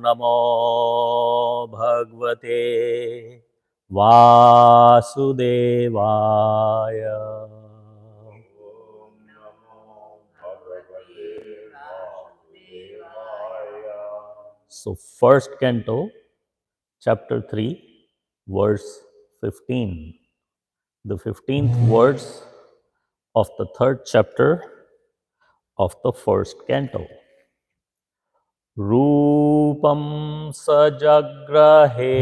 नमो भगवते वासुदेवाय। So first canto, chapter 3, verse 15. The 15th verse of the third chapter of the first canto. Rupam sajagrahe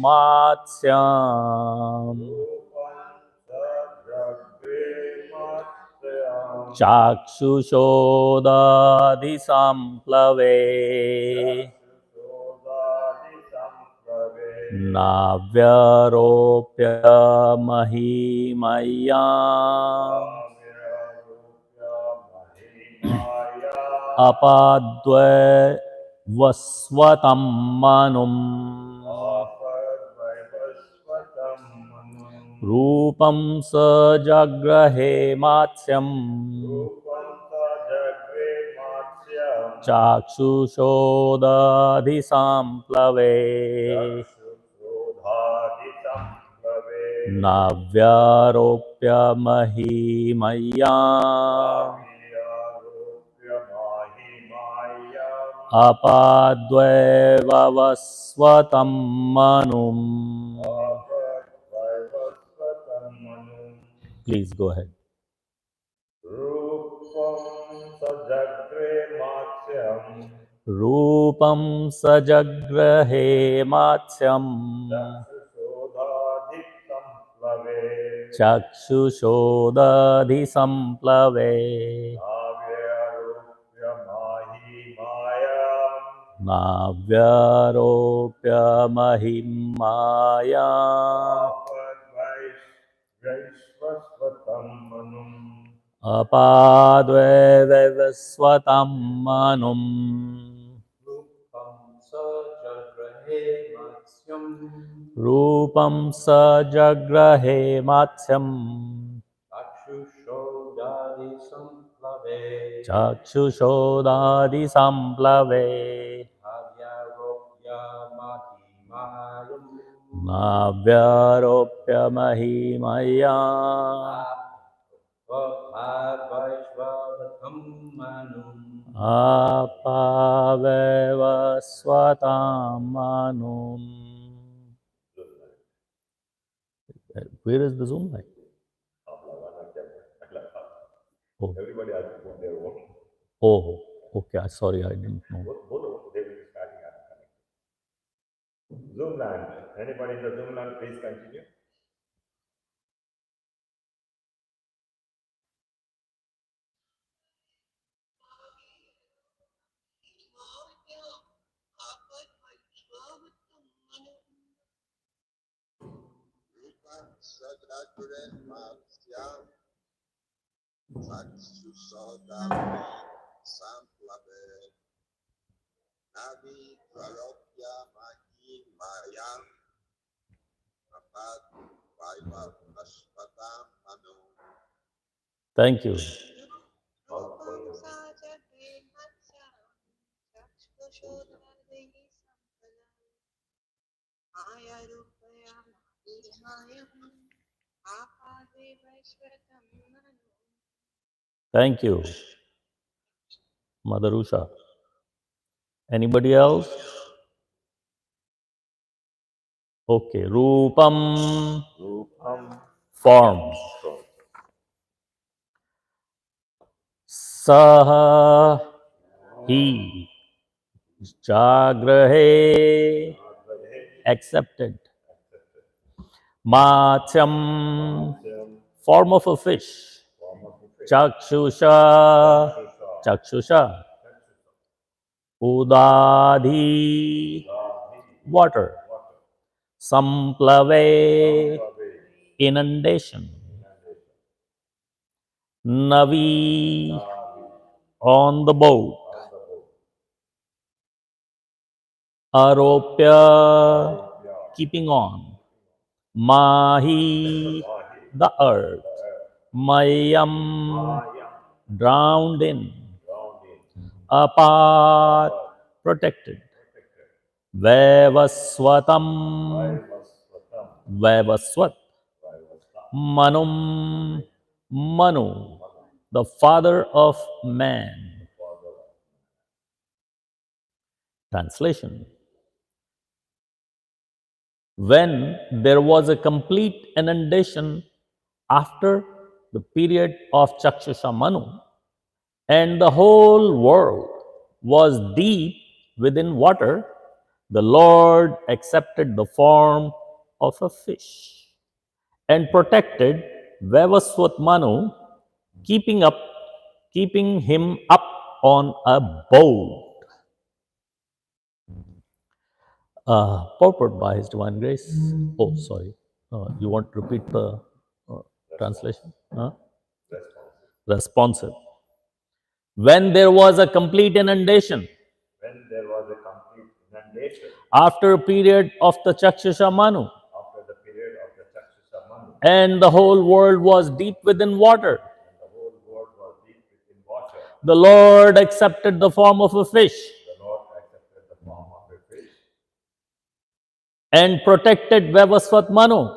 matsyam chakshushodadhi samplave navyaropya mahimaya apadve vasvatam manum rupam sajagrahe matsyam chakshushodadhi samplave navyaropya mahimaya apadveva vasvatam manum. Please go ahead. Rupam sajagrahe matsyam chakshushodadhi samplave navyaropya mahimaya apadveva vasvatam manum. Rupam sajagrahe matsyam chakshushodadhi samplave navyaropya mahimaya apaveva svatam manum. Where is the Zoom light? Oh. Everybody has to put their own. Oh, okay. Sorry, I didn't know. Both they will be starting at Zoom land. Anybody in the Zoom land, please continue. Thank you. Thank you, Mother Usha. Anybody else? Okay, Rupam, form. Saha, he. Jagrahe, accepted. Matsyam, form of a fish. Chakshusha, chakshusha. Udadhi, water. Samplave, inundation. Navi, on the boat. Aropya, keeping on. Mahi, the earth. Mayam, drowned in. Apat, protected. Vaivaswatam Vaivaswat Manum Manu, the father of man. Translation: when there was a complete inundation after the period of Chakshusha Manu, and the whole world was deep within water, the Lord accepted the form of a fish and protected Vavaswat Manu, keeping him up on a boat. Purport by His Divine Grace. Oh, sorry. You want to repeat the translation? Responsive. When there was a complete inundation, after a period of the Chakshusha Manu, and the whole world was deep within water, the Lord accepted the form of a fish and protected Vavaswat Manu,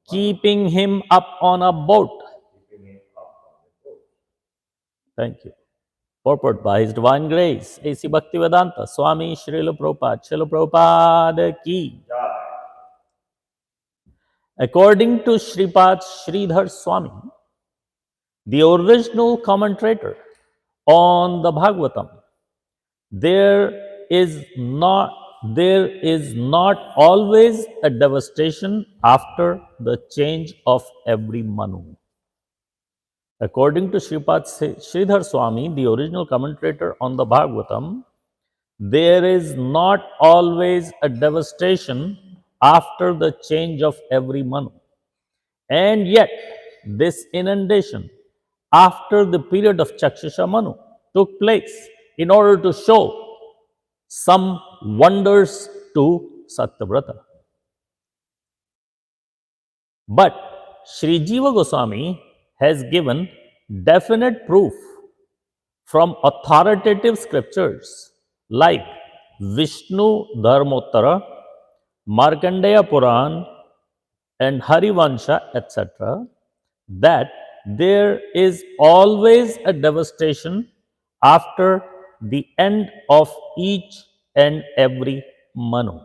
keeping him up on a boat. Thank you. Purport by His Divine Grace, A.C. Bhaktivedanta Swami Srila Prabhupada ki. According to Sripad Sridhar Swami, the original commentator on the Bhagavatam, there is not always a devastation after the change of every Manu. According to Sripad Sridhar Swami, the original commentator on the Bhagavatam, there is not always a devastation after the change of every Manu. And yet, this inundation after the period of Chakshusha Manu took place in order to show some wonders to Satyavrata. But Sri Jiva Goswami has given definite proof from authoritative scriptures like Vishnu Dharmottara, Markandeya Puran, and Harivansha, etc., that there is always a devastation after the end of each and every Manu.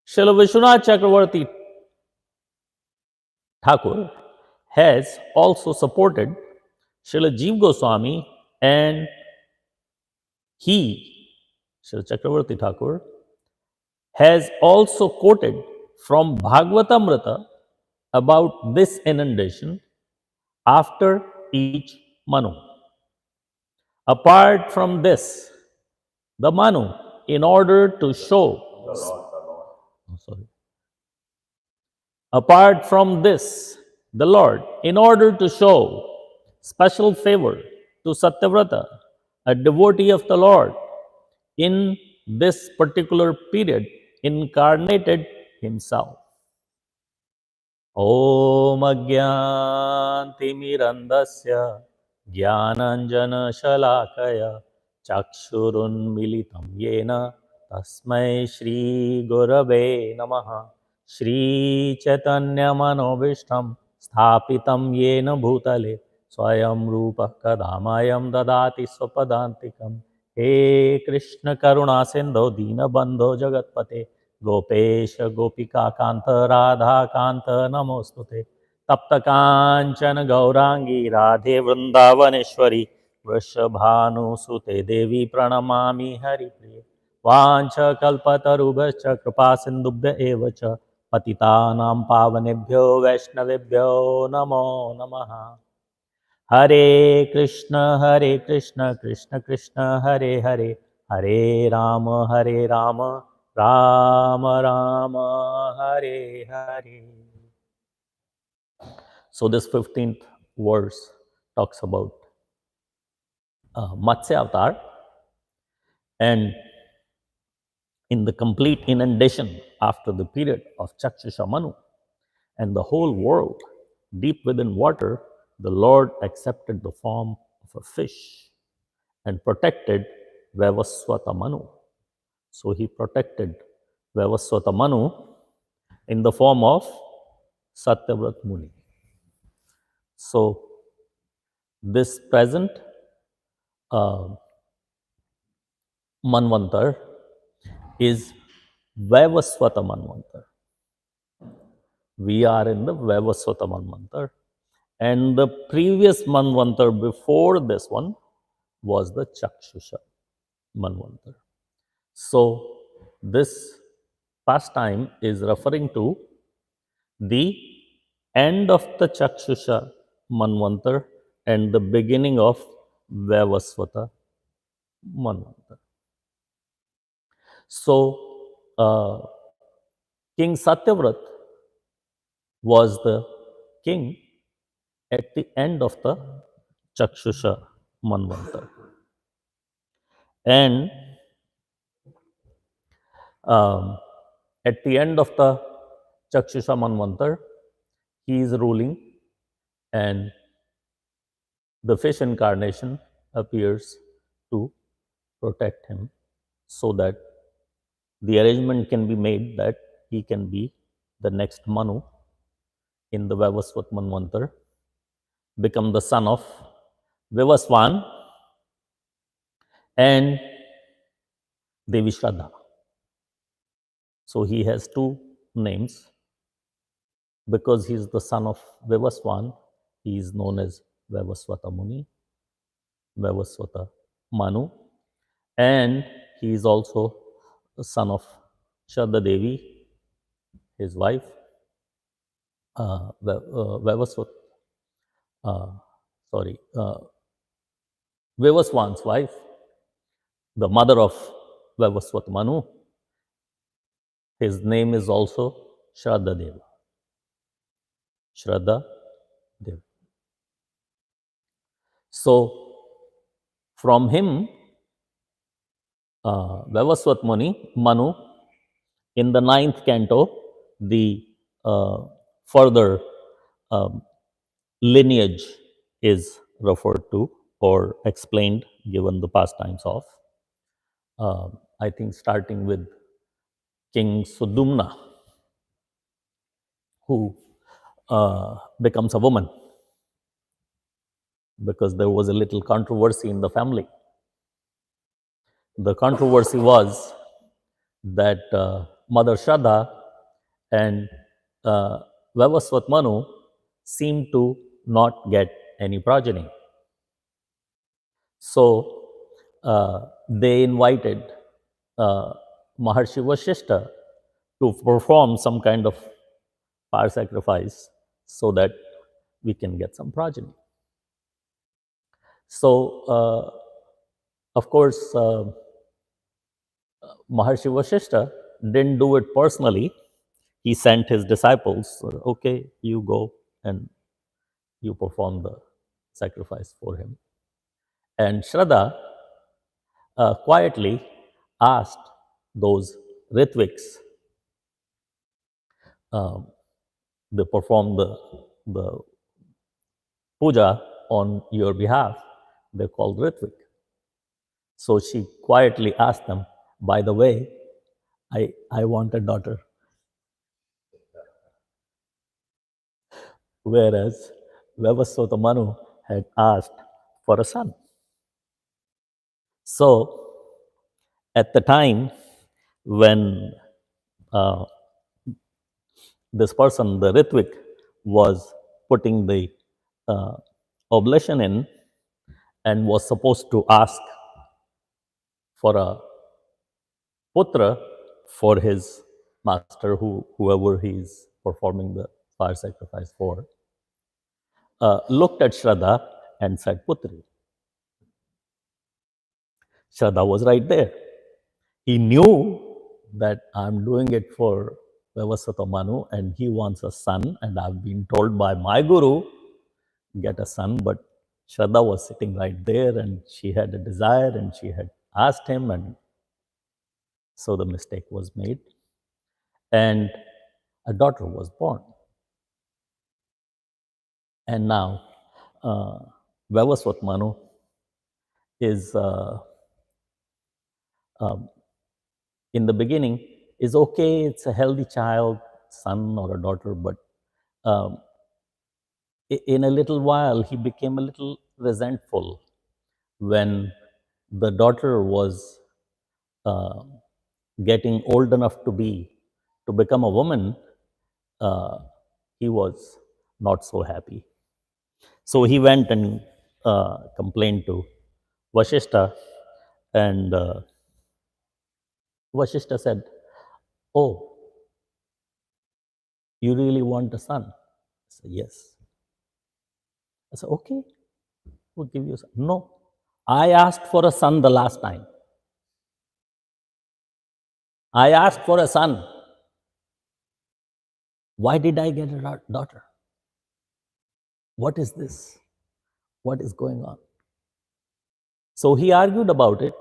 Srila Vishwanath Chakravarti Thakur has also supported Srila Jeev Goswami, and he, Srila Chakravarti Thakur, has also quoted from Bhagavatamrita about this inundation after each Manu. Apart from this, the Manu, in order to show, apart from this, the Lord, in order to show special favor to Satyavrata, a devotee of the Lord, in this particular period, incarnated himself. Om Agyantimirandasya Jnananjana Shalakaya Chakshurunmilitam Yena Tasmai Shri Gurave Namaha Shri Chaitanya Manobishtam Sthapitam Yena Bhutale Swayam Rupa Kadamayam Dadati Swapadantikam He Krishna Karuna Sindho Dina Bandho Jagatpate Gopesh गोपिका कांत राधा कांत नमोस्तुते तप्त कांचन गौरांगी राधे वृंदावनेश्वरी वृषभानुसुते देवी प्रणमामि हरिप्रिये वाञ्छ कल्पतरुभ्यश्च कृपा सिन्धुभ्य एव च पतितानां पावनेभ्यो वैष्णवेभ्यो नमो नमः। हरे कृष्ण कृष्ण कृष्ण हरे हरे, हरे Ram Ram Ram Hare Hare. So this 15th verse talks about Matsya Avatar, and in the complete inundation after the period of Chakshusha Manu and the whole world deep within water, the Lord accepted the form of a fish and protected Vavaswata Manu. So he protected Vavaswata Manu in the form of Satyavrat Muni. So this present Manvantar is Vaivaswata Manvantar. We are in the Vaivaswata Manvantar. And the previous Manvantar before this one was the Chakshusha Manvantar. So this pastime is referring to the end of the Chakshusha Manvantar and the beginning of Vaivaswata Manvantar. So King Satyavrat was the king at the end of the Chakshusha Manvantar. And at the end of the Chakshusha Manvantar, he is ruling, and the fish incarnation appears to protect him so that the arrangement can be made that he can be the next Manu in the Vaivaswat Manvantar, become the son of Vivaswan and Devi Shraddha. So he has two names. Because he is the son of Vivaswan, he is known as Vaivaswata Muni, Vaivaswata Manu, and he is also the son of Shraddha Devi, his wife, Vaivaswat, Vivaswan's wife, the mother of Vaivaswat Manu. His name is also Shraddha Deva. Shraddha Deva. So, from him, Vaivaswat Manu, in the 9th canto, the further lineage is referred to or explained, given the pastimes of, I think, starting with King Sudumna, who becomes a woman because there was a little controversy in the family. The controversy was that Mother Shraddha and Vaivaswat Manu seemed to not get any progeny. So they invited Maharshi Vashishta to perform some kind of fire sacrifice so that we can get some progeny. So, of course, Maharshi Vashishta didn't do it personally. He sent his disciples, okay, you go and you perform the sacrifice for him. And Shraddha quietly asked those Ritviks, they perform the puja on your behalf. They're called Ritvik. So she quietly asked them, by the way, I want a daughter. Whereas Vaivaswata Manu had asked for a son. So at the time when this person, the Ritvik, was putting the oblation in and was supposed to ask for a putra for his master, whoever he's performing the fire sacrifice for, looked at Shraddha and said, Putri. Shraddha was right there. He knew that I'm doing it for Vaivaswata Manu and he wants a son, and I've been told by my guru, get a son, but Shraddha was sitting right there and she had a desire and she had asked him, and so the mistake was made. And a daughter was born. And now Vaivaswat Manu is um, in the beginning is okay, it's a healthy child, son or a daughter, but um, in a little while he became a little resentful when the daughter was uh, getting old enough to become a woman. uh, he was not so happy. So he went and complained to Vashishta, and Vashishta said, "Oh, you really want a son?" I said, "Yes." I said, "Okay, we'll give you a son." "No, I asked for a son the last time. I asked for a son. Why did I get a daughter? What is this? What is going on?" So he argued about it,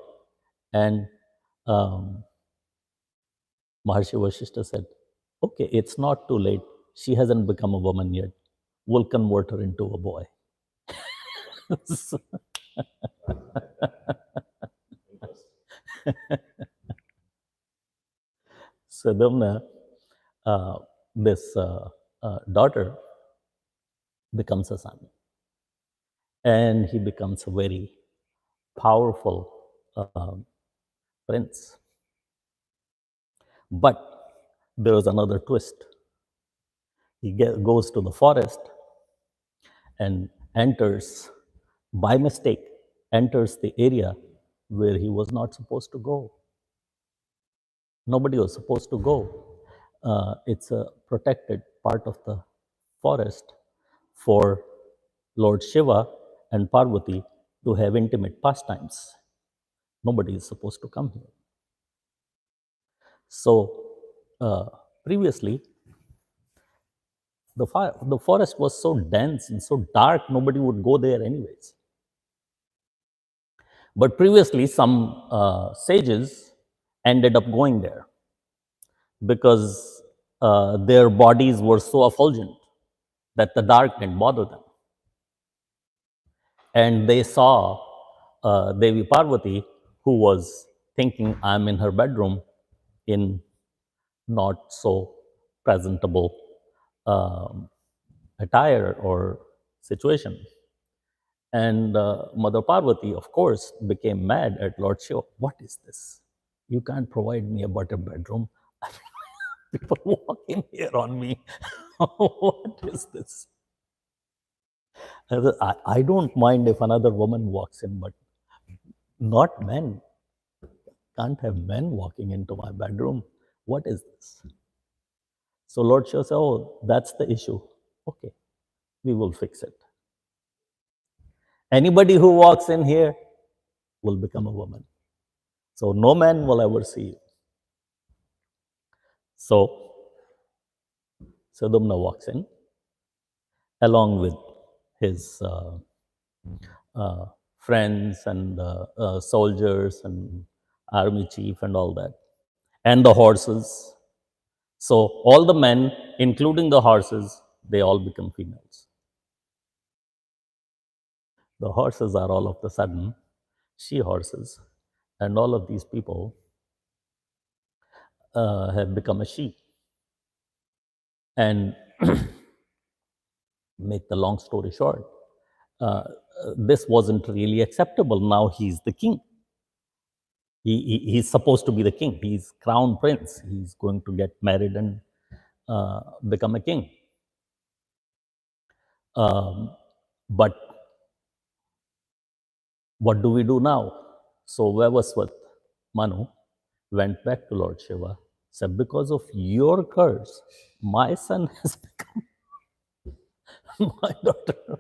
and um, Maharshi Vashishta said, "Okay, it's not too late. She hasn't become a woman yet. We'll convert her into a boy." So, Sadhumna, uh, this daughter becomes a son, and he becomes a very powerful prince. But there is another twist. He goes to the forest and enters, by mistake, enters the area where he was not supposed to go. Nobody was supposed to go. It's a protected part of the forest for Lord Shiva and Parvati to have intimate pastimes. Nobody is supposed to come here. So, previously, the forest was so dense and so dark, nobody would go there anyways. But previously, some sages ended up going there because their bodies were so effulgent that the dark didn't bother them. And they saw Devi Parvati, who was thinking, "I'm in her bedroom in not so presentable um, attire or situation." And Mother Parvati, of course, became mad at Lord Shiva. "What is this? You can't provide me a better bedroom. People walk in here on me. What is this?" I don't mind if another woman walks in, but not men. Can't have men walking into my bedroom. What is this? So Lord Shiva said, "Oh, that's the issue. Okay, we will fix it. Anybody who walks in here will become a woman. So no man will ever see you." So Sadhumna walks in along with his uh, friends and soldiers and army chief and all that, and the horses. So all the men, including the horses, they all become females. The horses are all of the sudden she horses, and all of these people have become a she. And make the long story short, uh, this wasn't really acceptable. Now he's the king. He's supposed to be the king. He's crown prince. He's going to get married and become a king. Um, but what do we do now? So Vavaswat Manu went back to Lord Shiva, said, "Because of your curse, my son has become my daughter."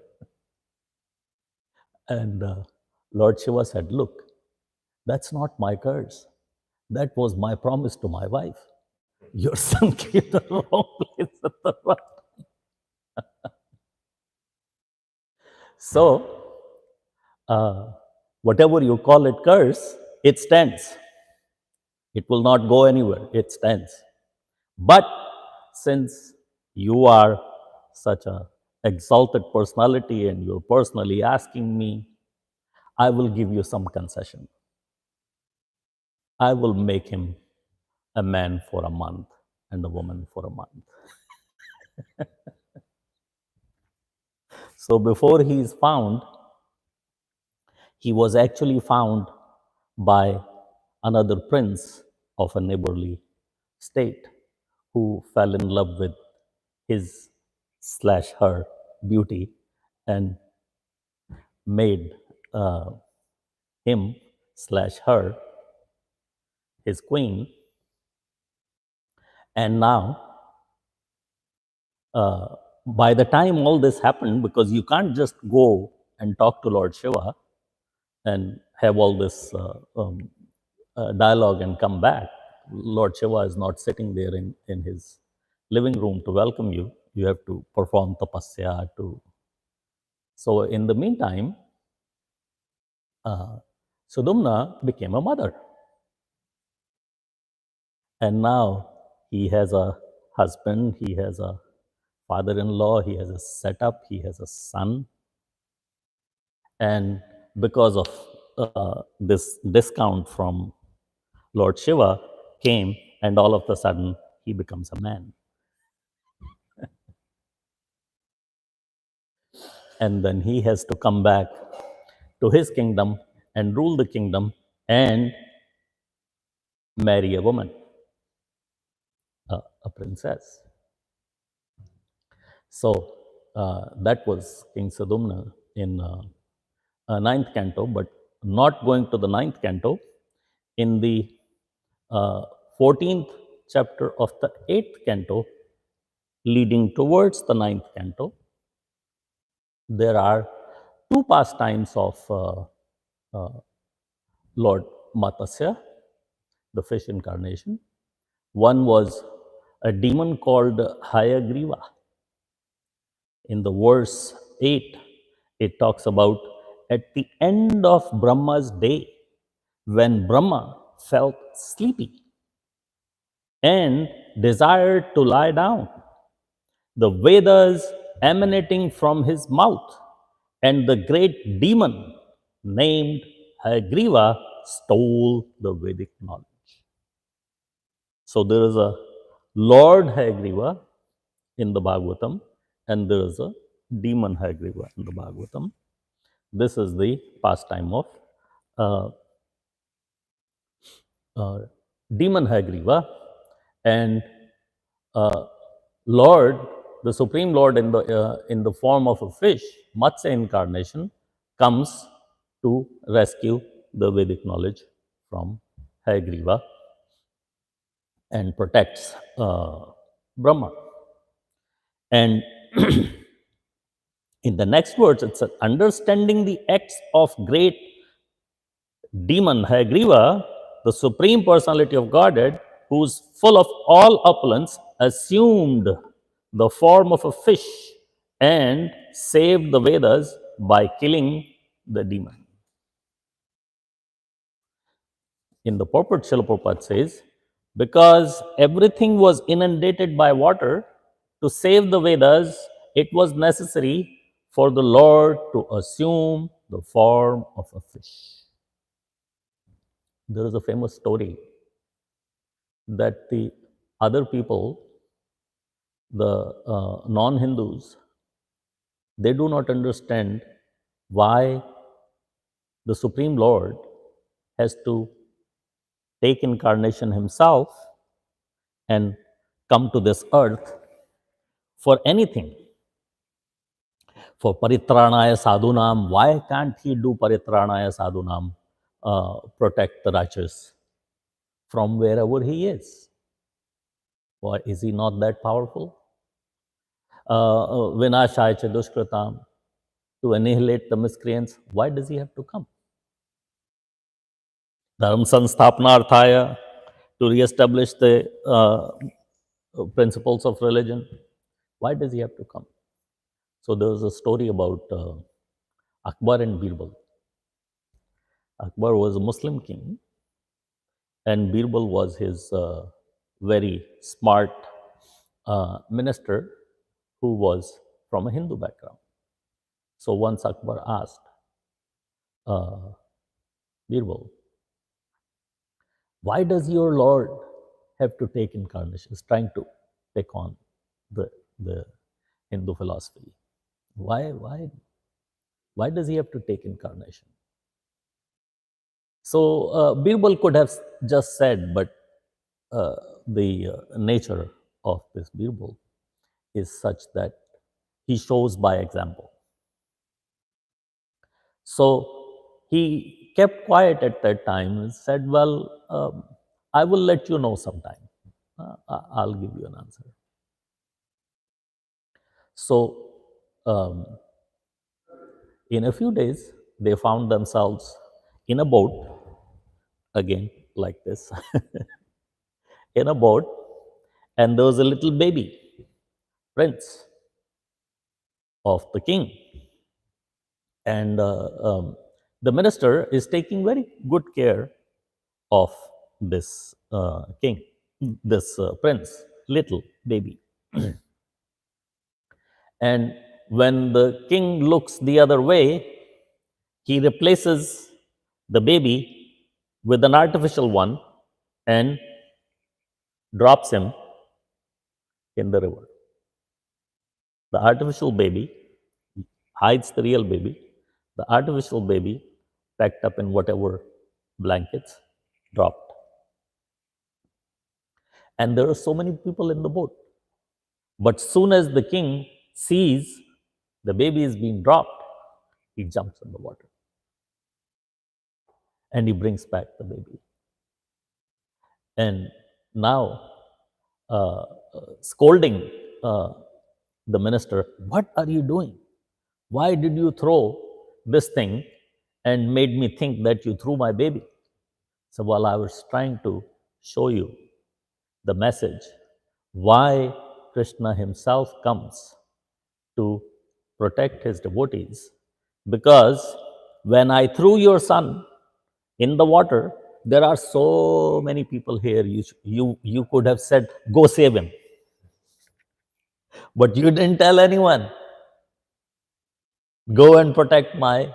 And Lord Shiva said, "Look, that's not my curse. That was my promise to my wife. Your son came to the wrong place at the wrong time." So, whatever you call it curse, it stands. It will not go anywhere. It stands. But since you are such a exalted personality and you're personally asking me, I will give you some concession. I will make him a man for a month and a woman for a month. So before he is found, he was actually found by another prince of a neighborly state who fell in love with his slash her beauty and made uh, him slash her his queen. And now, uh, by the time all this happened, because you can't just go and talk to Lord Shiva and have all this dialogue and come back. Lord Shiva is not sitting there in his living room to welcome you. You have to perform tapasya to. So, in the meantime, Sudumna became a mother. And now he has a husband, he has a father in law, he has a setup, he has a son. And because of this discount from Lord Shiva came, and all of a sudden he becomes a man. And then he has to come back to his kingdom and rule the kingdom and marry a woman, a princess. So that was King Sadumna in ninth canto, but not going to the ninth canto. In the 14th chapter of the eighth canto, leading towards the ninth canto, there are two pastimes of Lord Matsya, the fish incarnation. One was a demon called Hayagriva. In the verse 8, it talks about at the end of Brahma's day, when Brahma felt sleepy and desired to lie down, the Vedas emanating from his mouth and the great demon named Hayagriva stole the Vedic knowledge. So there is a Lord Hayagriva in the Bhagavatam, and there is a demon Hayagriva in the Bhagavatam. This is the pastime of uh, demon Hayagriva, and Lord, the Supreme Lord in the form of a fish, Matsya incarnation, comes to rescue the Vedic knowledge from Hayagriva and protects Brahma. And in the next words, it's understanding the acts of great demon Hayagriva, the Supreme Personality of Godhead, who's full of all opulence, assumed the form of a fish and saved the Vedas by killing the demon. In the purport, Srila Prabhupada says, because everything was inundated by water, to save the Vedas, it was necessary for the Lord to assume the form of a fish. There is a famous story that the other people, the non-Hindus, they do not understand why the Supreme Lord has to take incarnation himself and come to this earth for anything. For paritranaya sadhunam, why can't he do paritranaya sadhunam, protect the righteous from wherever he is? Why is he not that powerful? Vinashaya cha dushkratam, to annihilate the miscreants, why does he have to come? Dharma sansthapanarthaya, to re-establish the principles of religion, why does he have to come? So there was a story about Akbar and Birbal. Akbar was a Muslim king, and Birbal was his very smart minister who was from a Hindu background. So once Akbar asked Birbal, Why does your Lord have to take incarnations? Trying to pick on the Hindu philosophy. Why does he have to take incarnation? So Birbal could have just said, but uh, the nature of this Birbal is such that he shows by example. So he kept quiet at that time and said, well, I will let you know sometime. I'll give you an answer. So in a few days, they found themselves in a boat, again, like this, in a boat, and there was a little baby, prince of the king. And the minister is taking very good care of this king, this prince, little baby. And when the king looks the other way, he replaces the baby with an artificial one and drops him in the river. The artificial baby hides the real baby. The artificial baby, packed up in whatever blankets, dropped. And there are so many people in the boat. But soon as the king sees the baby is being dropped, he jumps in the water and he brings back the baby. And now, scolding the minister, what are you doing? Why did you throw this thing and made me think that you threw my baby? So, while I was trying to show you the message, why Krishna himself comes to protect his devotees, because when I threw your son in the water, there are so many people here. You could have said, go save him. But you didn't tell anyone. Go and protect my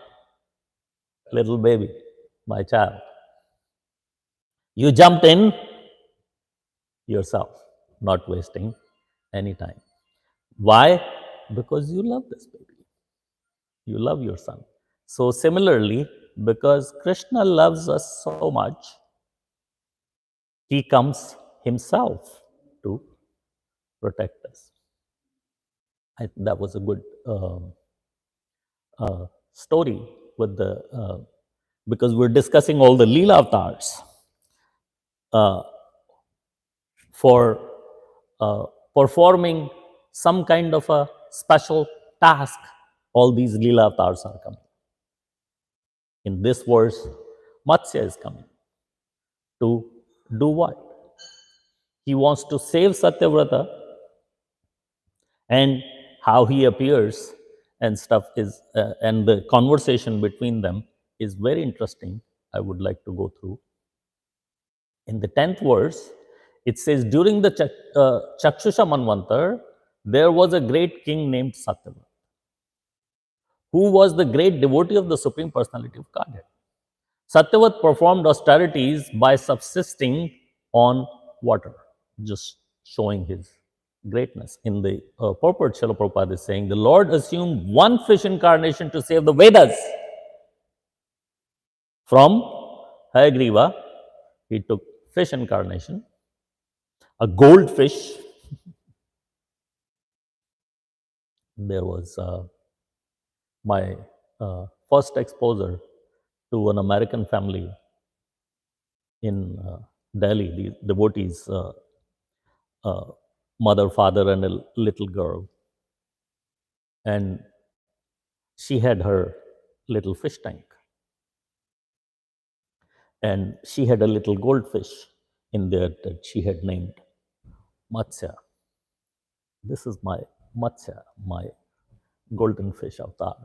little baby, my child. You jumped in yourself, not wasting any time. Why? Because you love this baby. You love your son. So, similarly, because Krishna loves us so much, he comes himself to protect us. That was a good story with the because we're discussing all the Leela avatars for performing some kind of a special task. All these Leela avatars are coming. In this verse, Matsya is coming to do what? He wants to save Satyavrata, and how he appears and stuff is, and the conversation between them is very interesting. I would like to go through. In the 10th verse, it says, during the Chakshusha Manvantar, there was a great king named Satyavrata, who was the great devotee of the Supreme Personality of Godhead. Satyavat performed austerities by subsisting on water, just showing his greatness. In the purport, Srila Prabhupada is saying, the Lord assumed one fish incarnation to save the Vedas. From Hayagriva, he took fish incarnation, a goldfish. There was my first exposure to an American family in Delhi, the devotees, mother, father, and a little girl. And she had her little fish tank. And she had a little goldfish in there that she had named Matsya. This is my Matsya, my golden fish avatar.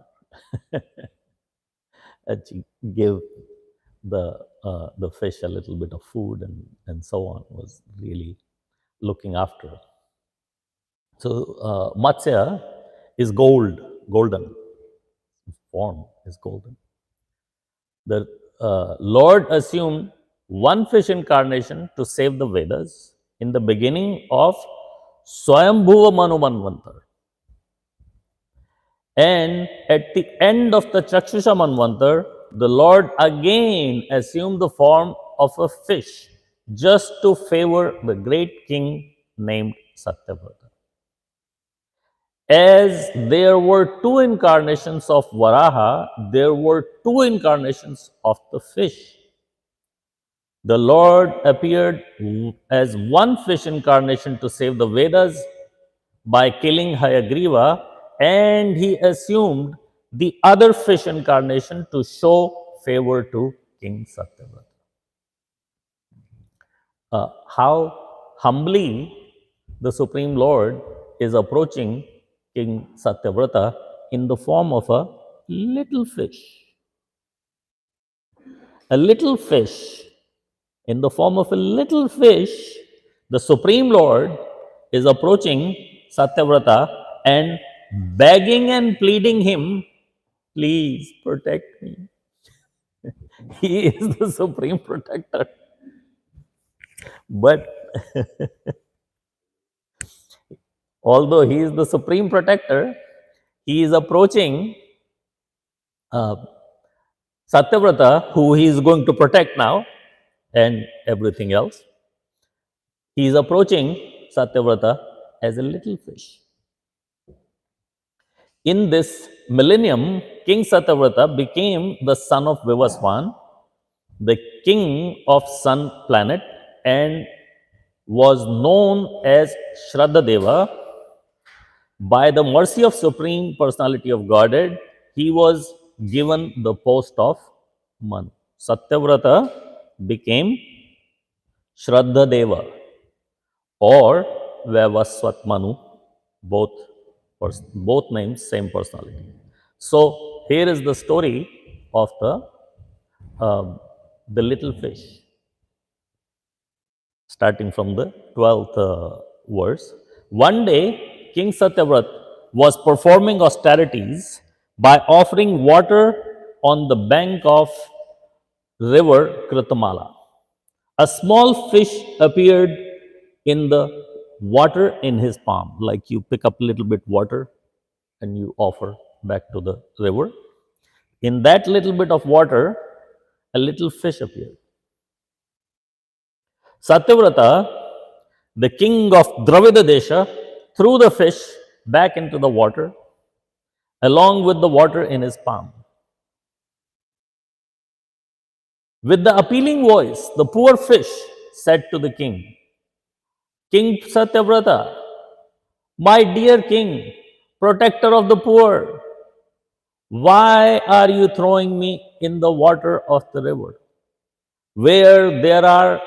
And she gave the fish a little bit of food and so on, was really looking after her. So Matsya is golden. Form is golden. The Lord assumed one fish incarnation to save the Vedas in the beginning of Swayambhuva Manu Manvantar. And at the end of the Chakshusha Manvantar, the Lord again assumed the form of a fish just to favor the great king named Satyavrata. As there were two incarnations of Varaha, there were two incarnations of the fish. The Lord appeared as one fish incarnation to save the Vedas by killing Hayagriva, and he assumed the other fish incarnation to show favor to King Satyavrata. How humbly the Supreme Lord is approaching King Satyavrata in the form of a little fish. A little fish. In the form of a little fish, the Supreme Lord is approaching Satyavrata and begging and pleading him, please protect me. He is the Supreme Protector. But although he is the Supreme Protector, he is approaching Satyavrata, who he is going to protect now, and everything else. He is approaching Satyavrata as a little fish. In this millennium, King Satyavrata became the son of Vivaswan, the king of sun planet, and was known as Shraddha. By the mercy of Supreme Personality of Godhead, he was given the post of Manu. Satyavrata became Shraddha or Vavaswat Manu, both names, same personality. So here is the story of the little fish. Starting from the 12th verse. One day, King Satyavrata was performing austerities by offering water on the bank of river Kritamala. A small fish appeared in the water in his palm, like you pick up a little bit water and you offer back to the river. In that little bit of water, a little fish appeared. Satyavrata, the king of Dravida Desha, threw the fish back into the water along with the water in his palm. With the appealing voice, the poor fish said to the king, King Satyavrata, my dear king, protector of the poor, why are you throwing me in the water of the river, where there are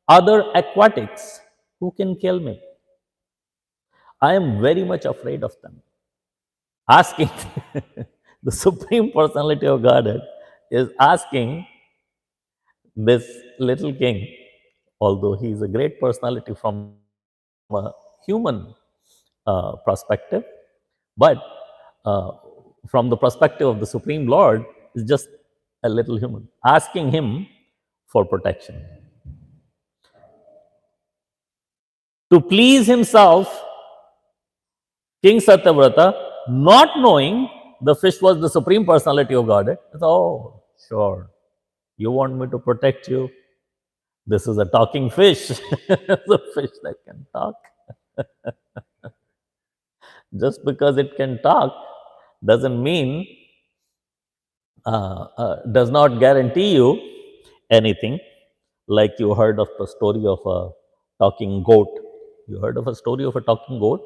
other aquatics who can kill me? I am very much afraid of them. Asking the Supreme Personality of Godhead is asking this little king, although he is a great personality from a human perspective, but from the perspective of the Supreme Lord, is just a little human, asking him for protection. To please himself, King Satyavrata, not knowing the fish was the Supreme Personality of Godhead, said, oh, sure, you want me to protect you? This is a talking fish. It's a fish that can talk. Just because it can talk doesn't mean, does not guarantee you anything. Like you heard of the story of a talking goat. You heard of a story of a talking goat?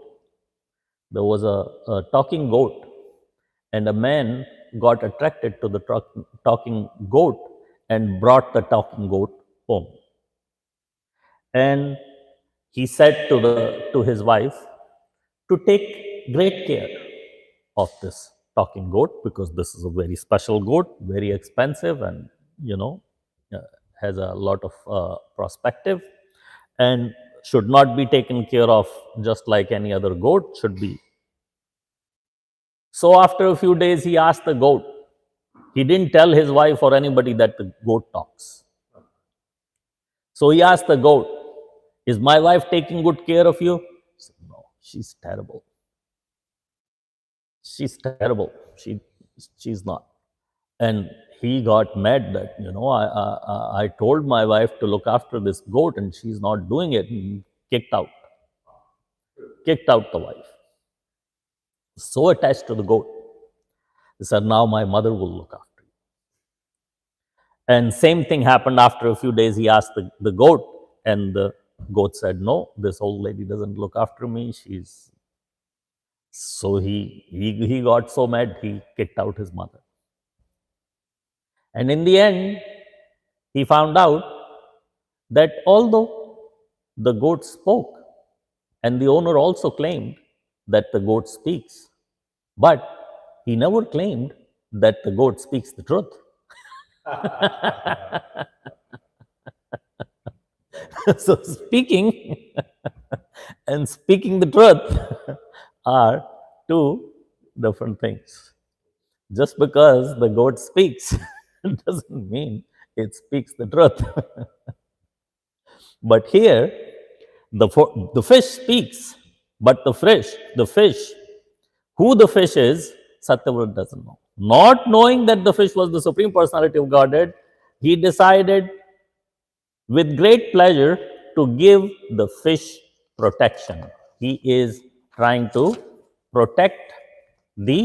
There was a talking goat, and a man got attracted to the talking goat and brought the talking goat home. And he said to his wife to take great care of this talking goat, because this is a very special goat, very expensive, and uh, has a lot of perspective, and should not be taken care of just like any other goat should be. So after a few days, he asked the goat. He didn't tell his wife or anybody that the goat talks. So he asked the goat, "Is my wife taking good care of you?" He said, "No, she's terrible. She's terrible. She's not." And he got mad that, I told my wife to look after this goat and she's not doing it. And kicked out the wife. So attached to the goat. He said, "Now my mother will look after you." And same thing happened after a few days. He asked the goat, and the goat said, "No, this old lady doesn't look after me. She's..." So he got so mad, he kicked out his mother. And in the end, he found out that although the goat spoke, and the owner also claimed that the goat speaks, but he never claimed that the goat speaks the truth. So speaking and speaking the truth are two different things. Just because the goat speaks doesn't mean it speaks the truth. But here, the fish speaks, but the fish, who the fish is, Satyavrata doesn't know. Not knowing that the fish was the Supreme Personality of Godhead, he decided with great pleasure to give the fish protection. He is trying to protect the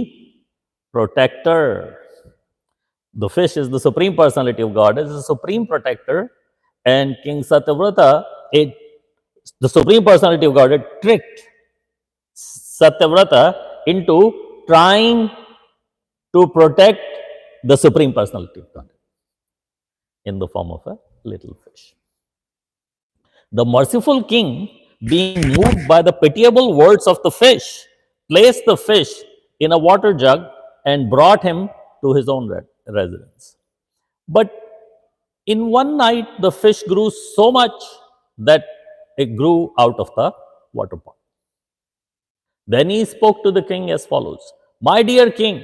protector. The fish is the Supreme Personality of God, is the Supreme Protector, and King Satyavrata, the Supreme Personality of God, tricked Satyavrata into trying to protect the Supreme Personality of God in the form of a little fish. The merciful king, being moved by the pitiable words of the fish, placed the fish in a water jug and brought him to his own residence. But in one night, the fish grew so much that it grew out of the water pot. Then he spoke to the king as follows: "My dear king,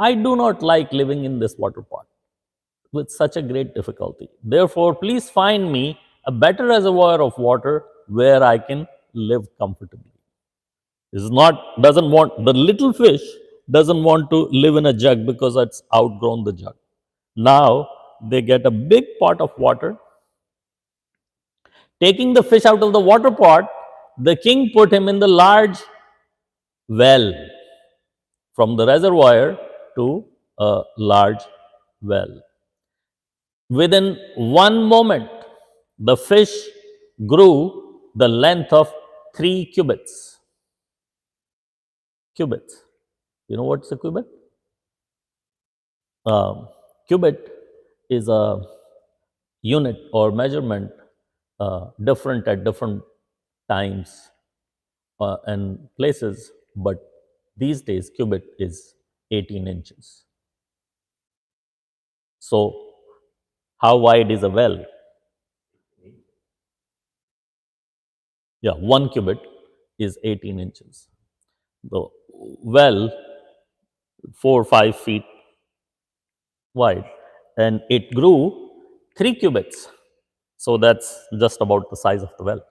I do not like living in this water pot with such a great difficulty. Therefore, please find me a better reservoir of water where I can live comfortably." The little fish doesn't want to live in a jug because it's outgrown the jug. Now they get a big pot of water. Taking the fish out of the water pot, the king put him in the large well, from the reservoir to a large well. Within one moment, the fish grew the length of 3 cubits. Cubits. You know what's a cubit? Cubit is a unit or measurement different at different times and places, but these days cubit is 18 inches. So how wide is a well? Yeah, 1 cubit is 18 inches. The well, 4 or 5 feet wide, and it grew 3 cubits. So that's just about the size of the well.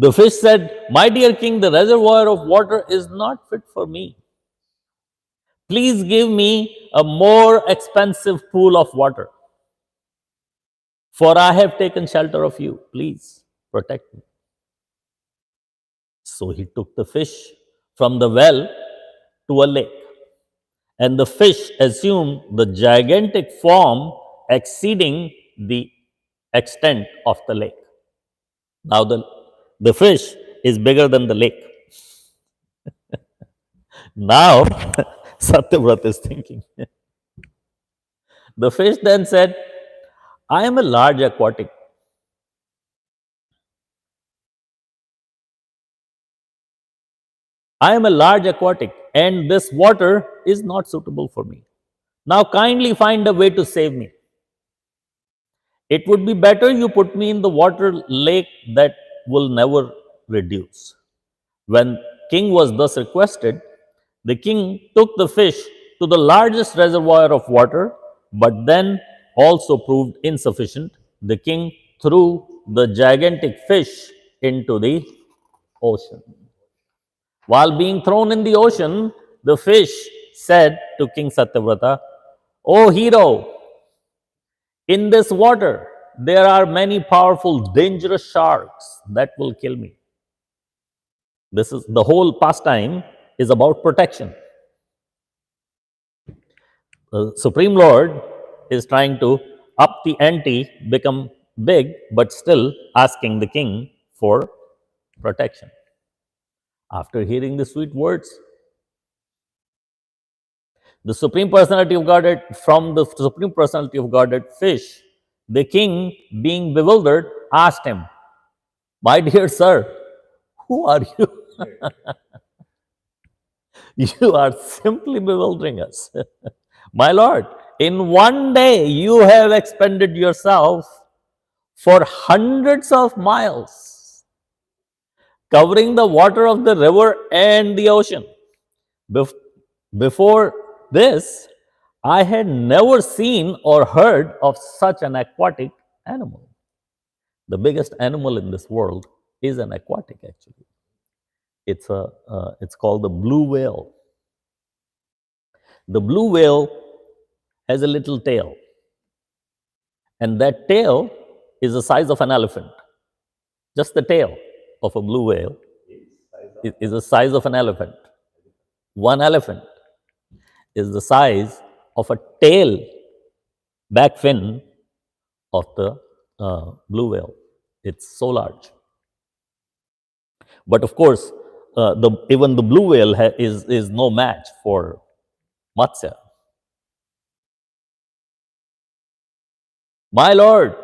The fish said, "My dear king, the reservoir of water is not fit for me. Please give me a more expensive pool of water, for I have taken shelter of you. Please protect me." So he took the fish from the well to a lake, and the fish assumed the gigantic form exceeding the extent of the lake. Now the fish is bigger than the lake. Now Satyavrata is thinking. The fish then said, "I am a large aquatic. And this water is not suitable for me. Now kindly find a way to save me. It would be better you put me in the water lake that will never reduce." When king was thus requested, The king took the fish to the largest reservoir of water, but then also proved insufficient. The king threw the gigantic fish into the ocean. While being thrown in the ocean, the fish said to King Satyavrata, "O hero, in this water there are many powerful, dangerous sharks that will kill me." This is the whole pastime is about protection. The Supreme Lord is trying to up the ante, become big, but still asking the king for protection. After hearing the sweet words, the Supreme Personality of Godhead, from the Supreme Personality of Godhead fish, the king, being bewildered, asked him, "My dear sir, who are you?" You are simply bewildering us. My lord, in one day you have expended yourself for hundreds of miles, covering the water of the river and the ocean. Before this, I had never seen or heard of such an aquatic animal. The biggest animal in this world is an aquatic, actually. It's called the blue whale. The blue whale has a little tail, and that tail is the size of an elephant. Just the tail of a blue whale is the size of an elephant. One elephant is the size of a tail, back fin of the blue whale. It's so large. But of course, even the blue whale is no match for Matsya. My lord,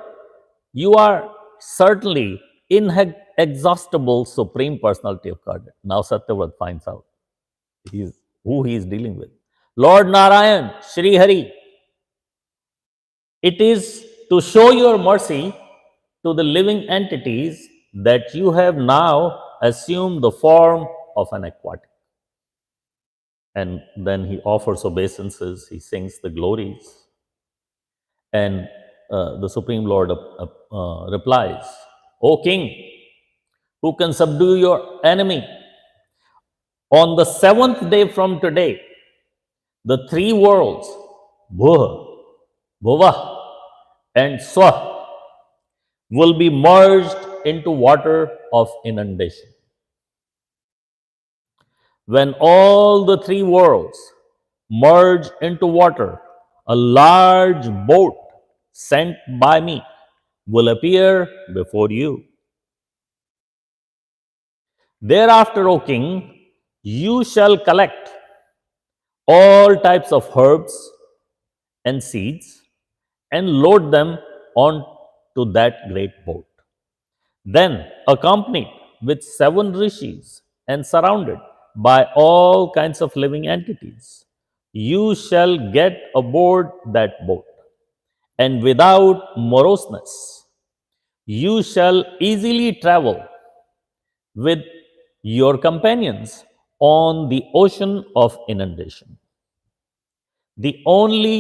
you are certainly inexhaustible Supreme Personality of Godhead. Now Satyavrat finds out who he is dealing with. Lord Narayan, Shri Hari, it is to show your mercy to the living entities that you have now assumed the form of an aquatic. And then he offers obeisances, he sings the glories. And the Supreme Lord replies, "O king, who can subdue your enemy? On the seventh day from today, the three worlds, Bhuva, Bhuva, and Swa, will be merged into water of inundation. When all the three worlds merge into water, a large boat sent by me will appear before you. Thereafter, O king, you shall collect all types of herbs and seeds and load them on to that great boat. Then, accompanied with 7 rishis and surrounded by all kinds of living entities, you shall get aboard that boat, and without moroseness, you shall easily travel with your companions on the ocean of inundation. The only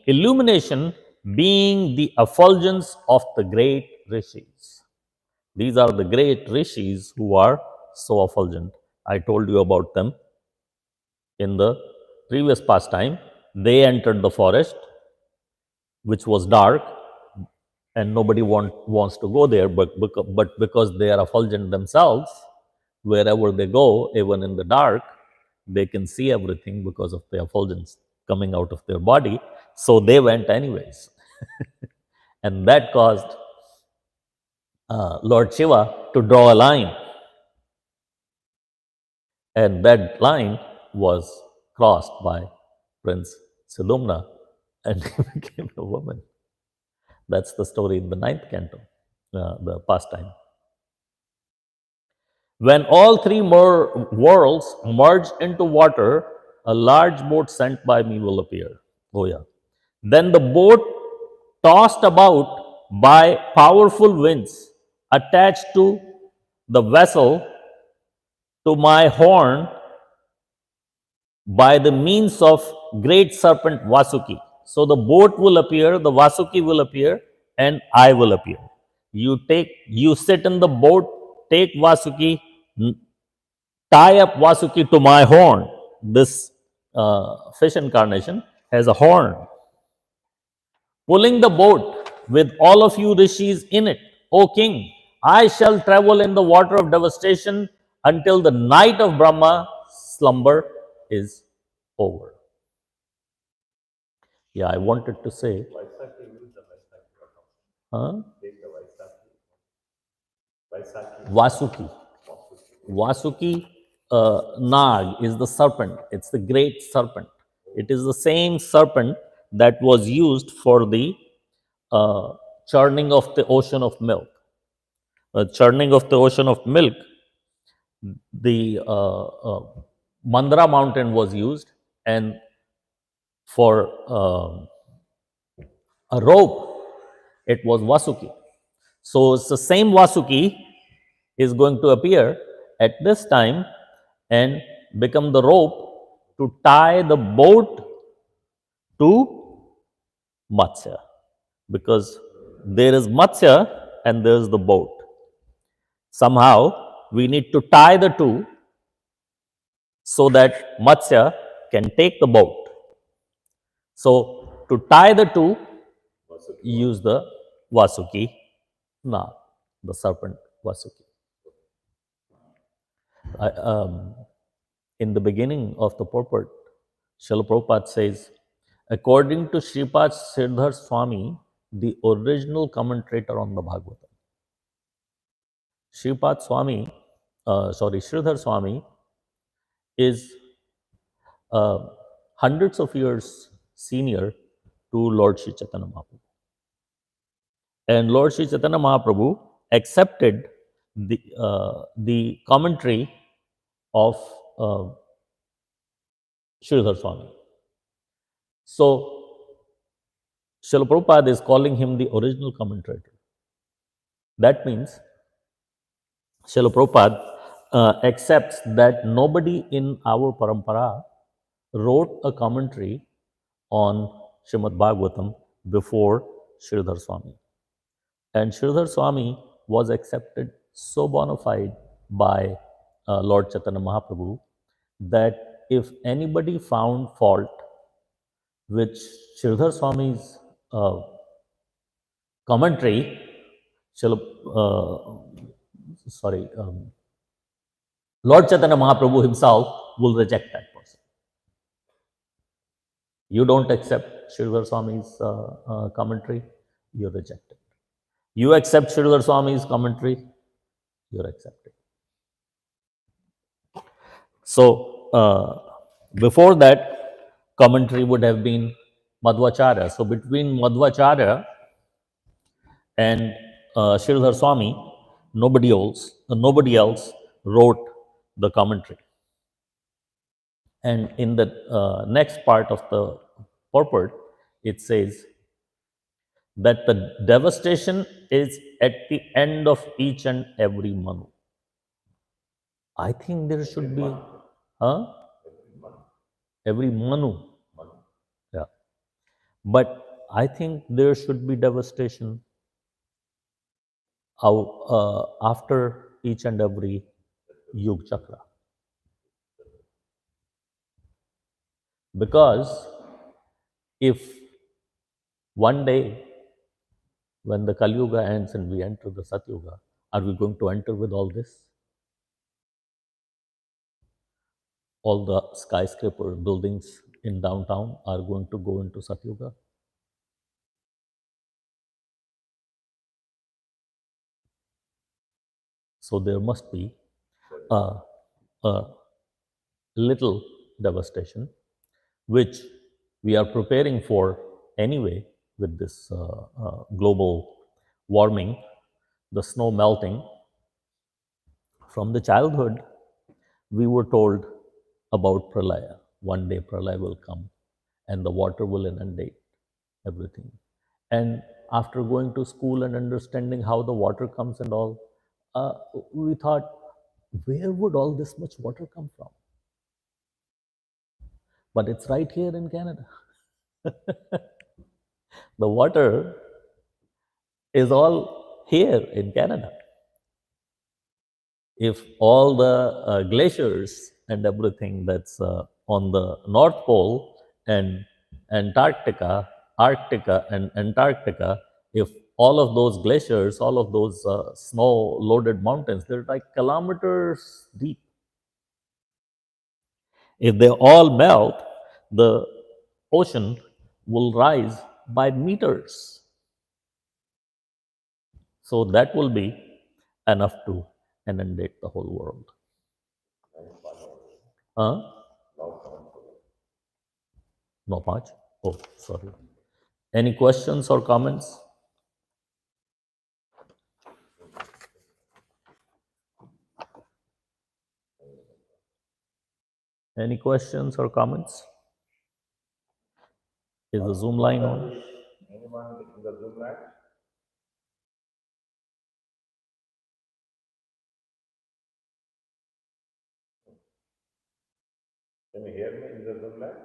illumination being the effulgence of the great rishis." These are the great rishis who are so effulgent. I told you about them in the previous pastime. They entered the forest, which was dark, and nobody wants to go there, but because they are effulgent themselves, wherever they go, even in the dark, they can see everything because of the effulgence coming out of their body. So they went anyways. And that caused Lord Shiva to draw a line. And that line was crossed by Prince Sidumna, and he became a woman. That's the story in the ninth canto, the pastime. When all three worlds merge into water, a large boat sent by me will appear. Oh, yeah. Then the boat, tossed about by powerful winds, attached to the vessel to my horn, by the means of great serpent Vasuki. So the boat will appear, the Vasuki will appear, and I will appear. You sit in the boat, take Vasuki, tie up Vasuki to my horn. This fish incarnation has a horn, pulling the boat with all of you rishis in it. O king, I shall travel in the water of devastation until the night of Brahma slumber is over. Yeah, I wanted to say, huh? Vasuki. Vasuki Nag is the serpent. It's the great serpent. It is the same serpent that was used for the uh, churning of the ocean of milk. Churning of the ocean of milk, the Mandara mountain was used, and for a rope, it was Vasuki. So it's the same Vasuki is going to appear at this time and become the rope to tie the boat to Matsya, because there is Matsya and there is the boat. Somehow we need to tie the two so that Matsya can take the boat. So to tie the two, use the Vasuki Nag, the serpent Vasuki. In the beginning of the purport, Srila Prabhupada says, according to Sripad Sirdhar Swami, the original commentator on the Bhagavatam, Sridhar Swami is hundreds of years senior to Lord Sri Chaitanya Mahaprabhu. And Lord Sri Chaitanya Mahaprabhu accepted the commentary of Sridhar Swami. So, Srila Prabhupada is calling him the original commentator. That means Srila Prabhupada accepts that nobody in our parampara wrote a commentary on Srimad Bhagavatam before Sridhar Swami. And Sridhar Swami was accepted so bona fide by Lord Chaitanya Mahaprabhu that if anybody found fault with Sridhar Swami's commentary, Lord Chaitanya Mahaprabhu himself will reject that person. You don't accept Sridhar Swami's commentary, you reject it. You accept Sridhar Swami's commentary, you're accepted. So, before that, commentary would have been Madhvacharya. So, between Madhvacharya and Sridhar Swami, nobody else wrote the commentary. And in the next part of the purport, it says that the devastation is at the end of each and every Manu. I think there should be, every Manu. Yeah. But I think there should be devastation after each and every Yug Chakra. Because if one day when the Kali Yuga ends and we enter the Sat Yuga, are we going to enter with all this? All the skyscraper buildings in downtown are going to go into Sat Yuga? So there must be a little devastation, which we are preparing for anyway with this global warming, the snow melting. From the childhood, we were told about Pralaya. One day Pralaya will come and the water will inundate everything. And after going to school and understanding how the water comes and all, we thought, where would all this much water come from? but it's right here in Canada. The water is all here in Canada. If all the glaciers and everything that's on the North Pole and Arctica and Antarctica, if all of those glaciers, all of those snow-loaded mountains, they're like kilometers deep. If they all melt, the ocean will rise by meters. So that will be enough to inundate the whole world. Huh? Not much. Oh, sorry. Any questions or comments? Any questions or comments? Is the Zoom line on? Anyone in the Zoom line? Can you hear me in the Zoom line?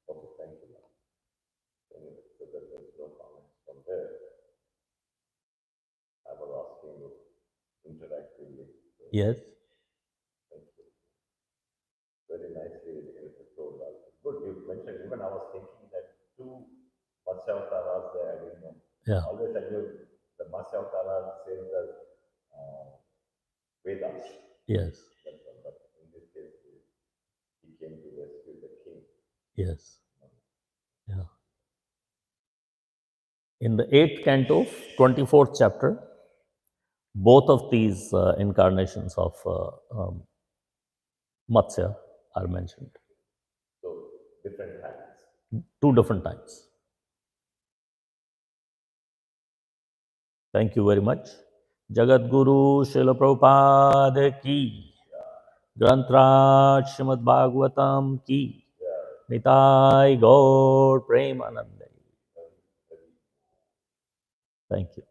Okay, thank you. So that there's no comments from there. I was asking you interactively. So Yes. thank you. Very nicely you told us. Good, you mentioned, even I was thinking that two Matsya Avataras there, I didn't know. Yeah. Always I knew the Matsya Avatara says that Vedas. Yes. But in this case, he came to rescue the king. Yes. Yeah. In the 8th Canto, 24th chapter, both of these incarnations of Matsya are mentioned. So different times. 2 different times. Thank you very much. Jagat Guru Srila Prabhupada ki, Grantraj Srimad Bhagavatam ki, Nitai Gaur Premanande. Thank you.